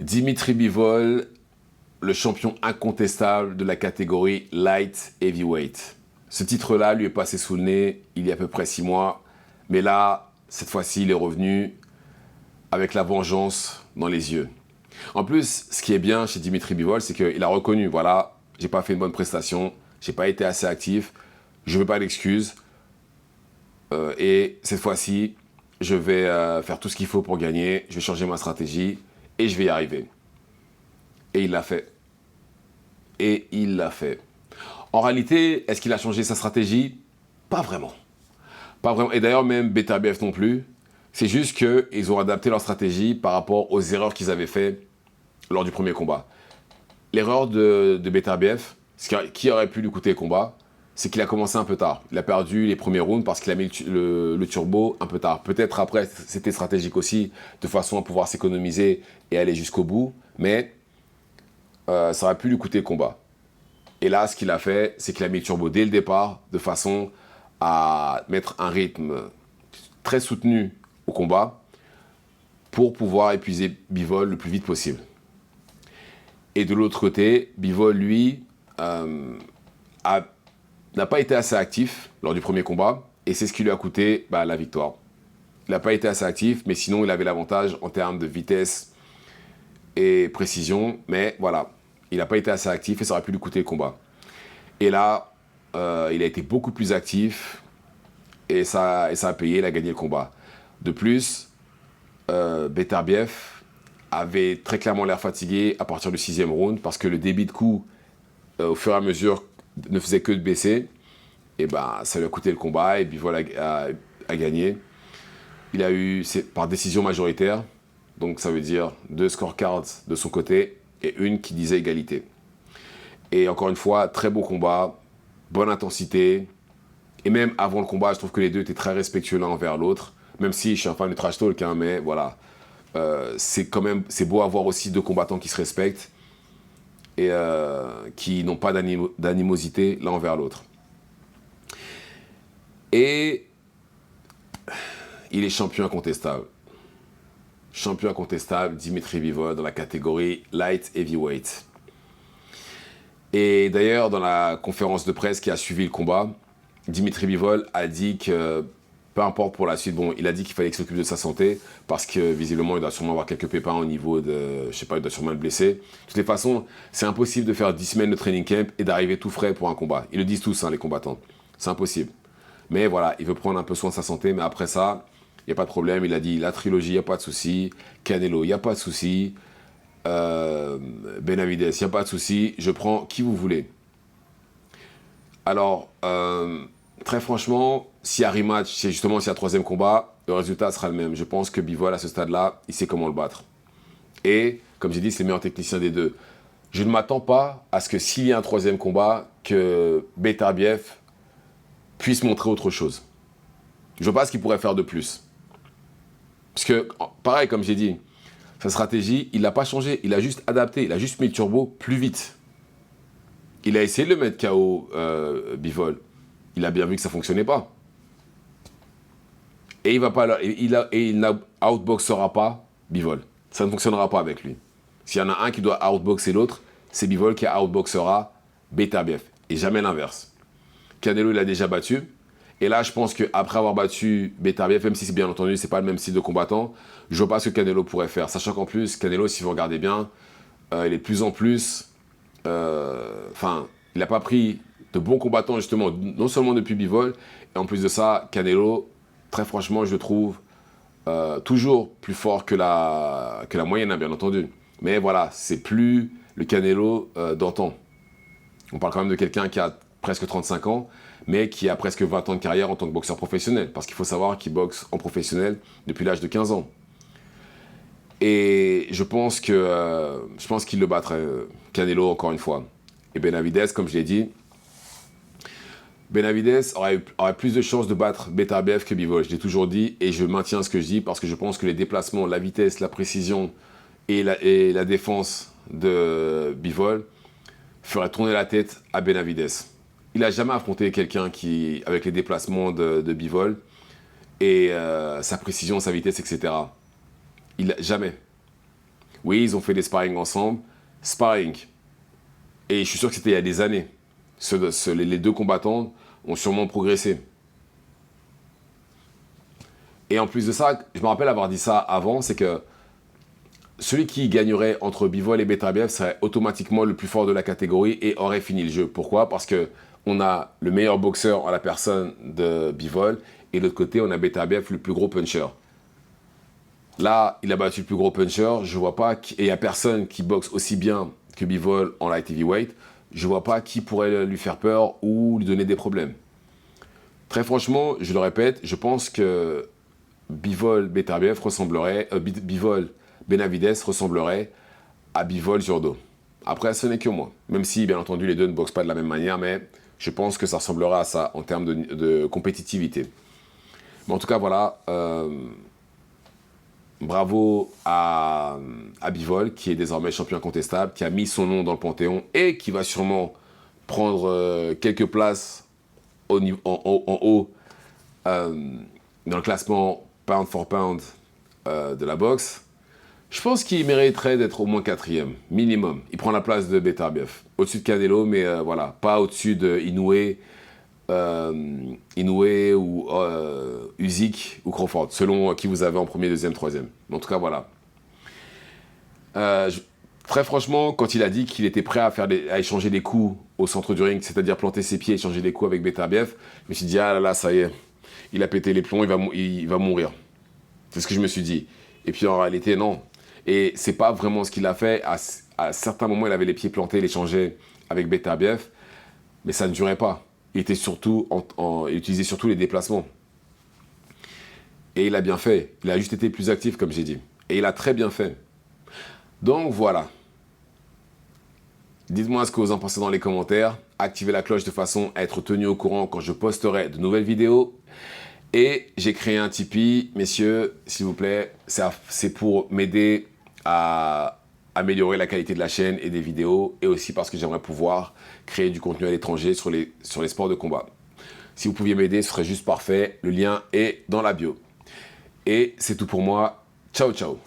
Dimitri Bivol, le champion incontestable de la catégorie Light Heavyweight. Ce titre-là lui est passé sous le nez il y a à peu près 6 mois. Mais là, cette fois-ci, il est revenu avec la vengeance dans les yeux. En plus, ce qui est bien chez Dimitri Bivol, c'est qu'il a reconnu, voilà, j'ai pas fait une bonne prestation, j'ai pas été assez actif, je veux pas d'excuses. Et cette fois-ci, je vais faire tout ce qu'il faut pour gagner, je vais changer ma stratégie et je vais y arriver. Et il l'a fait. Et il l'a fait. En réalité, est-ce qu'il a changé sa stratégie? Pas vraiment. Pas vraiment. Et d'ailleurs, même BetaBF non plus. C'est juste qu'ils ont adapté leur stratégie par rapport aux erreurs qu'ils avaient faites lors du premier combat. L'erreur de BetaBF, ce qui aurait pu lui coûter le combat, c'est qu'il a commencé un peu tard. Il a perdu les premiers rounds parce qu'il a mis le turbo un peu tard. Peut-être après, c'était stratégique aussi, de façon à pouvoir s'économiser et aller jusqu'au bout. Mais ça aurait pu lui coûter le combat. Et là, ce qu'il a fait, c'est qu'il a mis le turbo dès le départ, de façon à mettre un rythme très soutenu au combat pour pouvoir épuiser Bivol le plus vite possible. Et de l'autre côté, Bivol, lui, n'a pas été assez actif lors du premier combat, et c'est ce qui lui a coûté la victoire. Il n'a pas été assez actif, mais sinon, il avait l'avantage en termes de vitesse et précision, mais voilà, il n'a pas été assez actif et ça aurait pu lui coûter le combat. Et là, il a été beaucoup plus actif et ça a payé, il a gagné le combat. De plus, Beterbiev avait très clairement l'air fatigué à partir du 6e round parce que le débit de coups, au fur et à mesure, ne faisait que de baisser. Et ça lui a coûté le combat et Bivol a gagné. Il a eu par décision majoritaire, donc ça veut dire 2 scorecards de son côté et une qui disait égalité. Et encore une fois, très beau combat, bonne intensité. Et même avant le combat, je trouve que les deux étaient très respectueux l'un envers l'autre. Même si je suis un fan du trash talk, mais voilà. C'est beau avoir aussi deux combattants qui se respectent et qui n'ont pas d'animosité l'un envers l'autre. Et il est champion incontestable. Champion incontestable, Dimitri Bivol dans la catégorie Light Heavyweight. Et d'ailleurs, dans la conférence de presse qui a suivi le combat, Dimitri Bivol a dit que, peu importe pour la suite, il a dit qu'il fallait qu'il s'occupe de sa santé, parce que visiblement, il doit sûrement avoir quelques pépins au niveau de, je sais pas, il doit sûrement être blessé. De toutes les façons, c'est impossible de faire 10 semaines de training camp et d'arriver tout frais pour un combat. Ils le disent tous, les combattants. C'est impossible. Mais voilà, il veut prendre un peu soin de sa santé, mais après ça, il n'y a pas de problème. Il a dit, la trilogie, il n'y a pas de souci. Canelo, il n'y a pas de souci. Benavidez, il n'y a pas de souci. Je prends qui vous voulez. Alors, très franchement, s'il y a rematch, c'est justement s'il y a troisième combat, le résultat sera le même. Je pense que Bivol, à ce stade-là, il sait comment le battre. Et, comme j'ai dit, c'est le meilleur technicien des deux. Je ne m'attends pas à ce que s'il y a un troisième combat, que Beterbiev puisse montrer autre chose. Je ne vois pas ce qu'il pourrait faire de plus. Parce que, pareil, comme j'ai dit, sa stratégie, il ne l'a pas changé. Il a juste adapté, il a juste mis le turbo plus vite. Il a essayé de le mettre KO, Bivol. Il a bien vu que ça ne fonctionnait pas. Et il n'outboxera pas Bivol. Ça ne fonctionnera pas avec lui. S'il y en a un qui doit outboxer l'autre, c'est Bivol qui outboxera Beterbiev. Et jamais l'inverse. Canelo, il a déjà battu. Et là, je pense qu'après avoir battu Beterbiev, même si c'est bien entendu, c'est pas le même style de combattant, je vois pas ce que Canelo pourrait faire. Sachant qu'en plus, Canelo, si vous regardez bien, il est de plus en plus... il n'a pas pris de bons combattants, justement, non seulement depuis Bivol, et en plus de ça, Canelo, très franchement, je le trouve toujours plus fort que la moyenne, bien entendu. Mais voilà, c'est plus le Canelo d'antan. On parle quand même de quelqu'un qui a presque 35 ans, mais qui a presque 20 ans de carrière en tant que boxeur professionnel. Parce qu'il faut savoir qu'il boxe en professionnel depuis l'âge de 15 ans. Et je pense qu'il le battrait, Canelo, encore une fois. Et Benavidez, comme je l'ai dit, Benavidez aurait plus de chances de battre Beterbiev que Bivol. Je l'ai toujours dit et je maintiens ce que je dis parce que je pense que les déplacements, la vitesse, la précision et la défense de Bivol feraient tourner la tête à Benavidez. Il n'a jamais affronté quelqu'un avec les déplacements de Bivol et sa précision, sa vitesse, etc. Jamais. Oui, ils ont fait des sparring ensemble. Sparring. Et je suis sûr que c'était il y a des années. Les deux combattants ont sûrement progressé. Et en plus de ça, je me rappelle avoir dit ça avant, c'est que celui qui gagnerait entre Bivol et Beterbiev serait automatiquement le plus fort de la catégorie et aurait fini le jeu. Pourquoi? Parce que on a le meilleur boxeur en la personne de Bivol et de l'autre côté, on a Beterbiev, le plus gros puncher. Là, il a battu le plus gros puncher. Je vois pas, et il n'y a personne qui boxe aussi bien que Bivol en light heavyweight. Je vois pas qui pourrait lui faire peur ou lui donner des problèmes. Très franchement, je le répète, je pense que Bivol Beterbiev ressemblerait, Bivol Benavides ressemblerait à Bivol Jordo. Après, ce n'est que moi. Même si, bien entendu, les deux ne boxent pas de la même manière, mais je pense que ça ressemblera à ça en termes de compétitivité. Mais en tout cas, voilà. Bravo à Bivol, qui est désormais champion incontestable, qui a mis son nom dans le Panthéon et qui va sûrement prendre quelques places en haut dans le classement pound for pound de la boxe. Je pense qu'il mériterait d'être au moins 4e, minimum. Il prend la place de Beterbiev. Au-dessus de Canelo, mais voilà, pas au-dessus de Inoue ou Usyk ou Crawford, selon qui vous avez en premier, deuxième, troisième. En tout cas, voilà. Très franchement, quand il a dit qu'il était prêt à échanger des coups au centre du ring, c'est-à-dire planter ses pieds et échanger des coups avec Beterbiev, je me suis dit, ah là là, ça y est, il a pété les plombs, il va mourir. C'est ce que je me suis dit. Et puis en réalité, non. Et c'est pas vraiment ce qu'il a fait. À certains moments, il avait les pieds plantés, il échangeait avec Beterbiev, mais ça ne durait pas. Il était surtout il utilisait surtout les déplacements. Et il a bien fait. Il a juste été plus actif, comme j'ai dit. Et il a très bien fait. Donc voilà. Dites-moi ce que vous en pensez dans les commentaires. Activez la cloche de façon à être tenu au courant quand je posterai de nouvelles vidéos. Et j'ai créé un Tipeee, messieurs, s'il vous plaît. C'est pour m'aider à améliorer la qualité de la chaîne et des vidéos. Et aussi parce que j'aimerais pouvoir créer du contenu à l'étranger sur les sports de combat. Si vous pouviez m'aider, ce serait juste parfait. Le lien est dans la bio. Et c'est tout pour moi. Ciao, ciao.